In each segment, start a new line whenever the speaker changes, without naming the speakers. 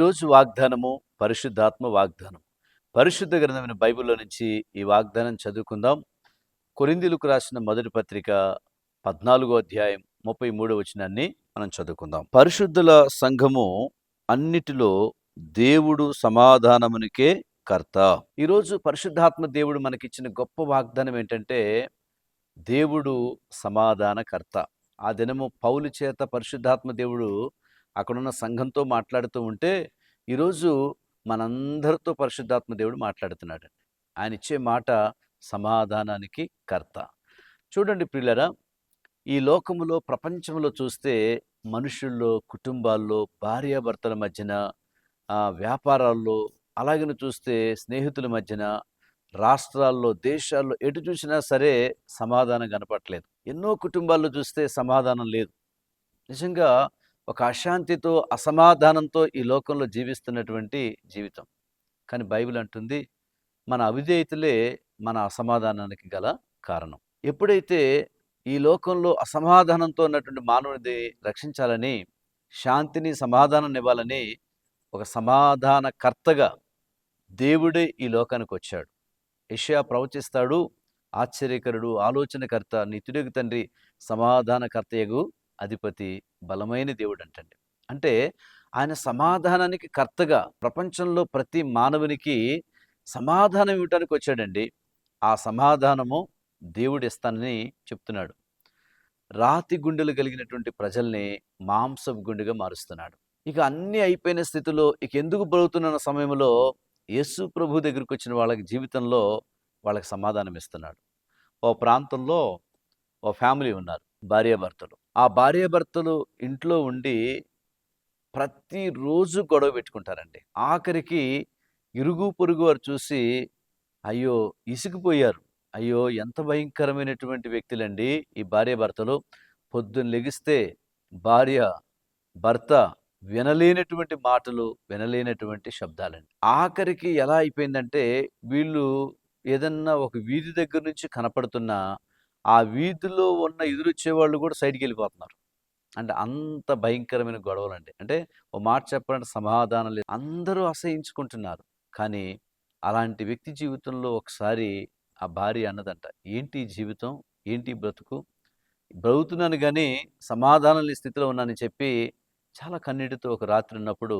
ఈరోజు వాగ్దానము పరిశుద్ధాత్మ వాగ్దానం. పరిశుద్ధ గ్రంథమైన బైబిల్లో నుంచి ఈ వాగ్దానం చదువుకుందాం. కొరింథీయులకు రాసిన మొదటి పత్రిక 14వ అధ్యాయం 33వ వచనాన్ని మనం చదువుకుందాం. పరిశుద్ధుల సంఘము అన్నిటిలో దేవుడు సమాధానమునికే కర్త. ఈరోజు పరిశుద్ధాత్మ దేవుడు మనకిచ్చిన గొప్ప వాగ్దానం ఏంటంటే, దేవుడు సమాధానకర్త. ఆ దినము పౌలు చేత పరిశుద్ధాత్మ దేవుడు అక్కడున్న సంఘంతో మాట్లాడుతూ ఉంటే, ఈరోజు మనందరితో పరిశుద్ధాత్మ దేవుడు మాట్లాడుతున్నాడు. ఆయన ఇచ్చే మాట సమాధానానికి కర్త. చూడండి ప్రియులారా, ఈ లోకములో ప్రపంచంలో చూస్తే మనుషుల్లో, కుటుంబాల్లో, భార్యాభర్తల మధ్యన, వ్యాపారాల్లో, అలాగని చూస్తే స్నేహితుల మధ్యన, రాష్ట్రాల్లో, దేశాల్లో ఎటు చూసినా సరే సమాధానం కనపట్లేదు. ఎన్నో కుటుంబాల్లో చూస్తే సమాధానం లేదు. నిజంగా ఒక అశాంతితో, అసమాధానంతో ఈ లోకంలో జీవిస్తున్నటువంటి జీవితం. కానీ బైబిల్ అంటుంది, మన అవిధేయతలే మన అసమాధానానికి గల కారణం. ఎప్పుడైతే ఈ లోకంలో అసమాధానంతో ఉన్నటువంటి మానవుడిని రక్షించాలని, శాంతిని, సమాధానం ఇవ్వాలని ఒక సమాధానకర్తగా దేవుడే ఈ లోకానికి వచ్చాడు. యెషయా ప్రవచిస్తాడు, ఆశ్చర్యకరుడు, ఆలోచనకర్త, నిత్యుడగు తండ్రి, సమాధానకర్తయగు అధిపతి, బలమైన దేవుడు అంటండి. అంటే ఆయన సమాధానానికి కర్తగా ప్రపంచంలో ప్రతి మానవునికి సమాధానం ఇవ్వటానికి వచ్చాడండి. ఆ సమాధానము దేవుడు ఇస్తానని చెప్తున్నాడు. రాతి గుండెలు కలిగినటువంటి ప్రజల్ని మాంసపు గుండెగా మారుస్తున్నాడు. ఇక అన్నీ అయిపోయిన స్థితిలో ఇక ఎందుకు బ్రతుకుతున్న సమయంలో యేసు ప్రభు దగ్గరికి వచ్చిన వాళ్ళకి జీవితంలో వాళ్ళకి సమాధానం ఇస్తున్నాడు. ఓ ప్రాంతంలో ఓ ఫ్యామిలీ ఉన్నారు, భార్యాభర్తలు. ఆ భార్యాభర్తలు ఇంట్లో ఉండి ప్రతిరోజు గొడవ పెట్టుకుంటారండి. ఆఖరికి ఇరుగు పొరుగు వారు చూసి అయ్యో ఇసిగిపోయారు. అయ్యో ఎంత భయంకరమైనటువంటి వ్యక్తులండి ఈ భార్యాభర్తలు. పొద్దున్న లెగిస్తే భార్య, భర్త వినలేనటువంటి మాటలు, వినలేనటువంటి శబ్దాలండి. ఆఖరికి ఎలా అయిపోయిందంటే, వీళ్ళు ఏదన్నా ఒక వీధి దగ్గర నుంచి కనపడుతున్నా ఆ వీధిలో ఉన్న ఎదురొచ్చేవాళ్ళు కూడా సైడ్కి వెళ్ళిపోతున్నారు. అంటే అంత భయంకరమైన గొడవలండి. అంటే ఓ మాట చెప్పాలంటే సమాధానం లేదు. అందరూ అసహించుకుంటున్నారు. కానీ అలాంటి వ్యక్తి జీవితంలో ఒకసారి ఆ భార్య అన్నదంట, ఏంటి జీవితం, ఏంటి బ్రతుకు, బ్రతుకుతున్నాను కానీ సమాధానం లేని స్థితిలో ఉన్నానని చెప్పి చాలా కన్నీటితో ఒక రాత్రి ఉన్నప్పుడు,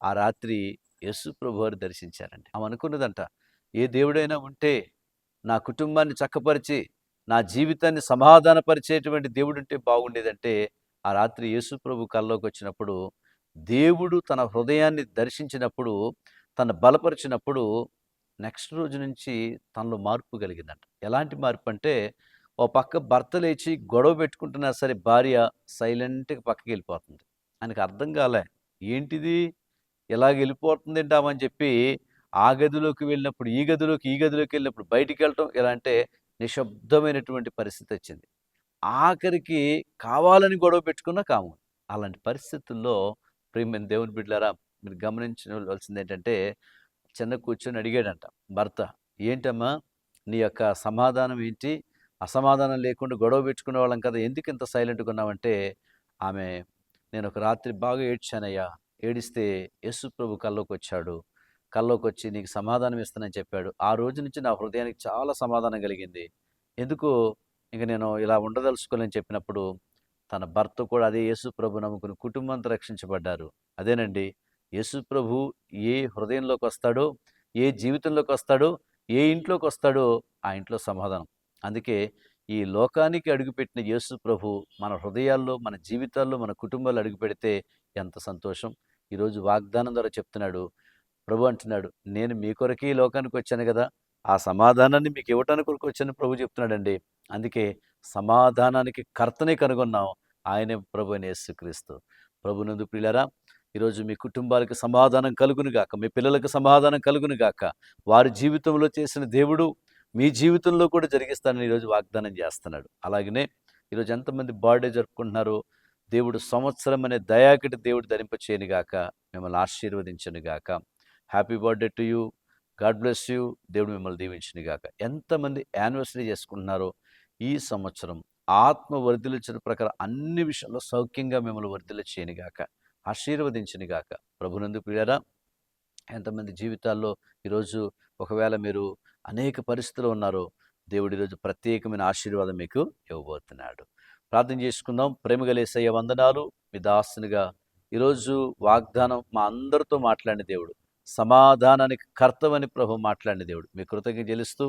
ఆ రాత్రి యేసు ప్రభువారు దర్శించారండి. ఆమె అనుకున్నదంట, ఏ దేవుడైనా ఉంటే నా కుటుంబాన్ని చక్కపరిచి నా జీవితాన్ని సమాధానపరిచేటువంటి దేవుడుంటే బాగుండేదంటే, ఆ రాత్రి యేసు ప్రభు కల్లోకి వచ్చినప్పుడు, దేవుడు తన హృదయాన్ని దర్శించినప్పుడు, తను బలపరిచినప్పుడు, నెక్స్ట్ రోజు నుంచి తనలో మార్పు కలిగిందంట. ఎలాంటి మార్పు అంటే, ఓ పక్క భర్త లేచి గొడవ పెట్టుకుంటున్నా సరే భార్య సైలెంట్గా పక్కకి వెళ్ళిపోతుంది. ఆయనకు అర్థం కాలే, ఏంటిది ఇలాగ వెళ్ళిపోతుంది ఏంటామని చెప్పి ఆ గదిలోకి వెళ్ళినప్పుడు ఈ గదిలోకి, ఈ గదిలోకి వెళ్ళినప్పుడు బయటికి వెళ్ళటం, ఎలా అంటే నిశ్శబ్దమైనటువంటి పరిస్థితి వచ్చింది. ఆఖరికి కావాలని గొడవ పెట్టుకున్నా కాము. అలాంటి పరిస్థితుల్లో ప్రియమైన దేవుని బిడ్డలారా, మీరు గమనించవలసింది ఏంటంటే, చిన్న కూర్చొని అడిగాడంట భర్త, ఏంటమ్మా నీ యొక్క సమాధానం ఏంటి, అసమాధానం లేకుండా గొడవ పెట్టుకునే వాళ్ళం కదా, ఎందుకు ఇంత సైలెంట్గా ఉన్నావంటే, ఆమె, నేను ఒక రాత్రి బాగా ఏడ్చానయ్యా, ఏడిస్తే యేసు ప్రభు కల్లోకి వచ్చాడు, కల్లోకి వచ్చి నీకు సమాధానం ఇస్తానని చెప్పాడు. ఆ రోజు నుంచి నా హృదయానికి చాలా సమాధానం కలిగింది. ఎందుకు ఇంక నేను ఇలా ఉండదలుచుకోలేని చెప్పినప్పుడు, తన భర్త కూడా అదే యేసు ప్రభు నమ్ముకుని కుటుంబంతో రక్షించబడ్డారు. అదేనండి, యేసు ప్రభు ఏ హృదయంలోకి వస్తాడో, ఏ జీవితంలోకి వస్తాడో, ఏ ఇంట్లోకి వస్తాడో ఆ ఇంట్లో సమాధానం. అందుకే ఈ లోకానికి అడుగుపెట్టిన యేసు ప్రభు మన హృదయాల్లో, మన జీవితాల్లో, మన కుటుంబాల్లో అడుగుపెడితే ఎంత సంతోషం. ఈరోజు వాగ్దానం ద్వారా చెప్తున్నాడు. ప్రభు అంటున్నాడు, నేను మీ కొరకే ఈ లోకానికి వచ్చాను కదా, ఆ సమాధానాన్ని మీకు ఇవ్వటానికి కొరకు వచ్చాను ప్రభు చెప్తున్నాడండి. అందుకే సమాధానానికి కర్తనే కనుగొన్నాం, ఆయనే ప్రభు అయిన యేసుక్రీస్తు. ప్రభునందు ప్రియులారా, ఈరోజు మీ కుటుంబాలకు సమాధానం కలుగును గాక, మీ పిల్లలకు సమాధానం కలుగును గాక. వారి జీవితంలో చేసిన దేవుడు మీ జీవితంలో కూడా జరిగిస్తానని ఈరోజు వాగ్దానం చేస్తున్నాడు. అలాగనే ఈరోజు ఎంతమంది బర్త్డే జరుపుకుంటున్నారో, దేవుడు సంవత్సరం అనే దయాకటి దేవుడు ధరింపచేయను గాక, మిమ్మల్ని ఆశీర్వదించను గాక. Happy birthday to you, God bless you. దేవుడు మిమ్మల్ని దీవించును గాక. ఎంతమంది యానివర్సరీ చేసుకుంటున్నారో, ఈ సంవత్సరం ఆత్మ వర్ధిల్లించిన ప్రకారం అన్ని విషయాల్లో సౌఖ్యంగా మిమ్మల్ని వర్ధిల్ల చేయను గాక. ఆశీర్వదించునుగాక. ప్రభునందు ప్రియులారా, ఎంతమంది జీవితాల్లో ఈరోజు ఒకవేళ మీరు అనేక పరిస్థితులు ఉన్నారో, దేవుడు ఈరోజు ప్రత్యేకమైన ఆశీర్వాదం మీకు ఇవ్వబోతున్నాడు. ప్రార్థన చేసుకుందాం. ప్రేమగల యేసయ్య వందనాలు. మీ దాసునిగా ఈరోజు వాగ్దానం మా అందరితో మాట్లాడిన దేవుడు, సమాధానానికి కర్తవని ప్రభు మాట్లాడిన దేవుడు, మీ కృతజ్ఞత చెల్లిస్తూ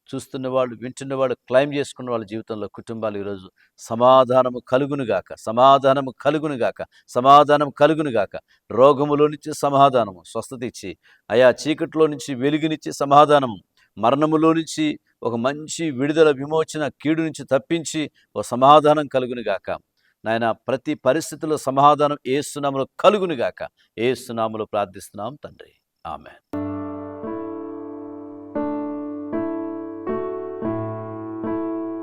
చూస్తున్న వాళ్ళు, వింటున్న వాళ్ళు, క్లైమ్ చేసుకున్న వాళ్ళ జీవితంలో, కుటుంబాలు ఈరోజు సమాధానము కలుగునుగాక, సమాధానము కలుగునుగాక, సమాధానం కలుగునుగాక. రోగములో నుంచి సమాధానము, స్వస్థత ఇచ్చి అయా చీకట్లో నుంచి వెలుగునిచ్చి సమాధానము, మరణములో నుంచి ఒక మంచి విడుదల, విమోచన, కీడు నుంచి తప్పించి ఒక సమాధానం కలుగునుగాక. నాయన ప్రతి పరిస్థితుల్లో సమాధానం యేసు నామములో కలుగునుగాక. యేసు నామములో ప్రార్థిస్తున్నాం తండ్రి, ఆమేన్.